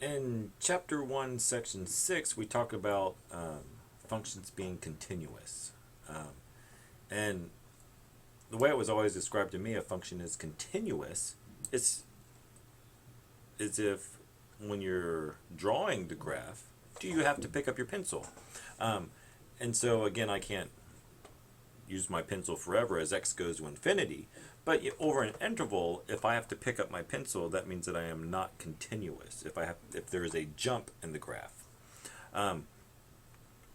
In chapter 1, section 6, we talk about functions being continuous. And the way it was always described to me, a function is continuous. It's as if when you're drawing the graph, do you have to pick up your pencil? And so, again, I can't use my pencil forever as x goes to infinity. But over an interval, if I have to pick up my pencil, that means that I am not continuous. If there is a jump in the graph.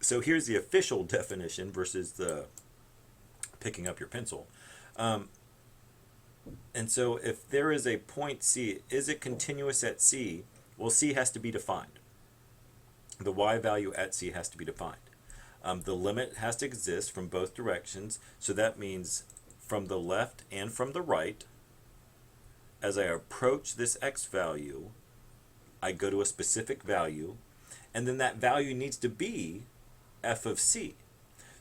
So here's the official definition versus the picking up your pencil. And so if there is a point C, is it continuous at C? Well, C has to be defined. The y value at C has to be defined. The limit has to exist from both directions, so that means from the left and from the right. As I approach this x value, I go to a specific value, and then that value needs to be f of c.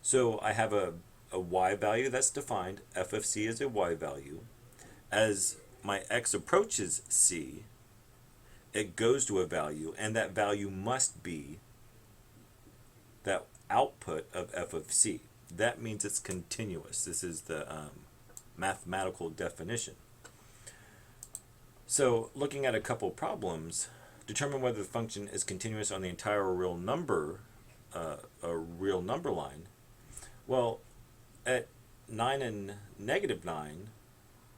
So I have a y value that's defined. F of c is a y value. As my x approaches c, it goes to a value, and that value must be that output of f of c. That means it's continuous. This is the mathematical definition. So looking at a couple problems, determine whether the function is continuous on the entire real number line. Well, at 9 and negative 9,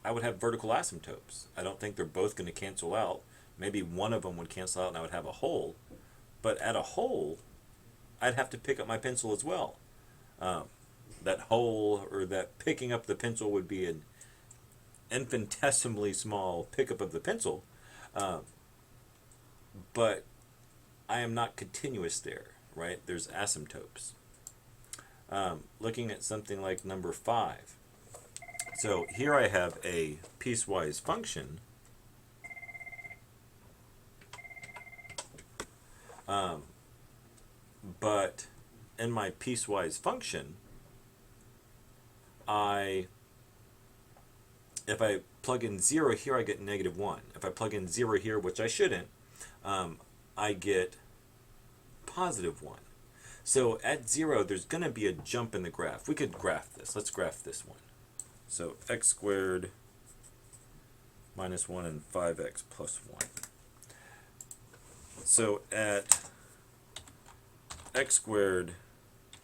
I would have vertical asymptotes. I don't think they're both going to cancel out. Maybe one of them would cancel out and I would have a hole. But at a hole, I'd have to pick up my pencil as well. That hole, or that picking up the pencil, would be an infinitesimally small pickup of the pencil. But I am not continuous there, right? There's asymptotes. Looking at something like number 5. So here I have a piecewise function. But in my piecewise function, if I plug in 0 here, I get negative 1. If I plug in 0 here, which I shouldn't, I get positive 1. So at 0, there's going to be a jump in the graph. We could graph this. Let's graph this one. So x squared minus 1 and 5x plus 1. So at x squared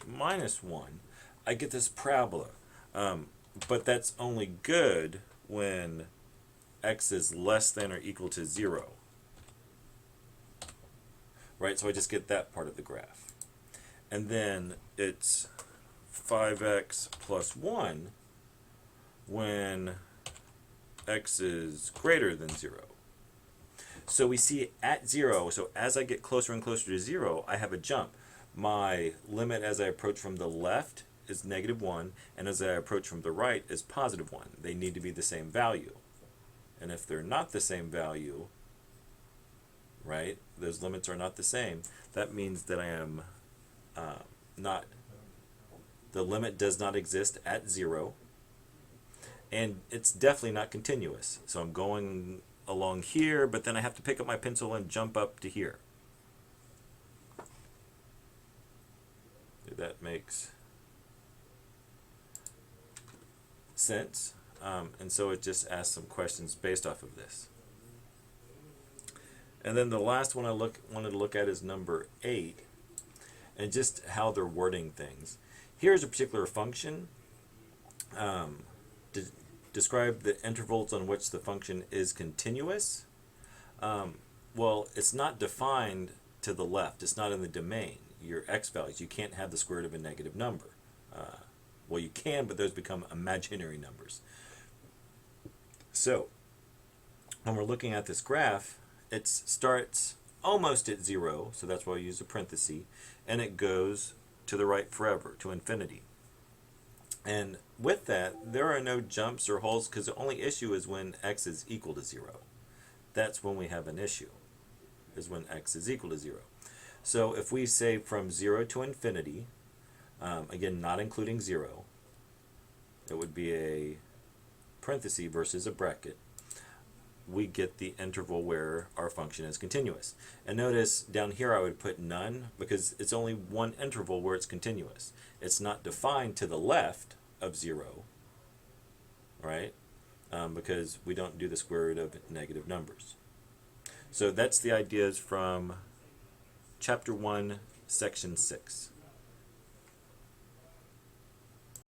minus 1, I get this parabola. But that's only good when x is less than or equal to 0. Right, so I just get that part of the graph. And then it's 5x plus 1 when x is greater than 0. So we see at 0, so as I get closer and closer to 0, I have a jump. My limit as I approach from the left is negative 1, and as I approach from the right is positive 1. They need to be the same value. And if they're not the same value, right, those limits are not the same, that means that I am the limit does not exist at 0, and it's definitely not continuous. So I'm going along here, but then I have to pick up my pencil and jump up to here. That makes sense. And so it just asks some questions based off of this. And then the last one I wanted to look at is number 8, and just how they're wording things. Here's a particular function. Describe the intervals on which the function is continuous. Well, it's not defined to the left. It's not in the domain. Your x values, you can't have the square root of a negative number. Well, you can, but those become imaginary numbers. So when we're looking at this graph, it starts almost at 0, so that's why I use a parenthesis, and it goes to the right forever, to infinity. And with that, there are no jumps or holes, because the only issue is when x is equal to 0. That's when we have an issue, is when x is equal to 0. So if we say from 0 to infinity, again, not including 0, it would be a parenthesis versus a bracket. we get the interval where our function is continuous. And notice down here I would put none because it's only one interval where it's continuous. It's not defined to the left of 0, right? Because we don't do the square root of negative numbers. So that's the ideas from Chapter 1, Section 6.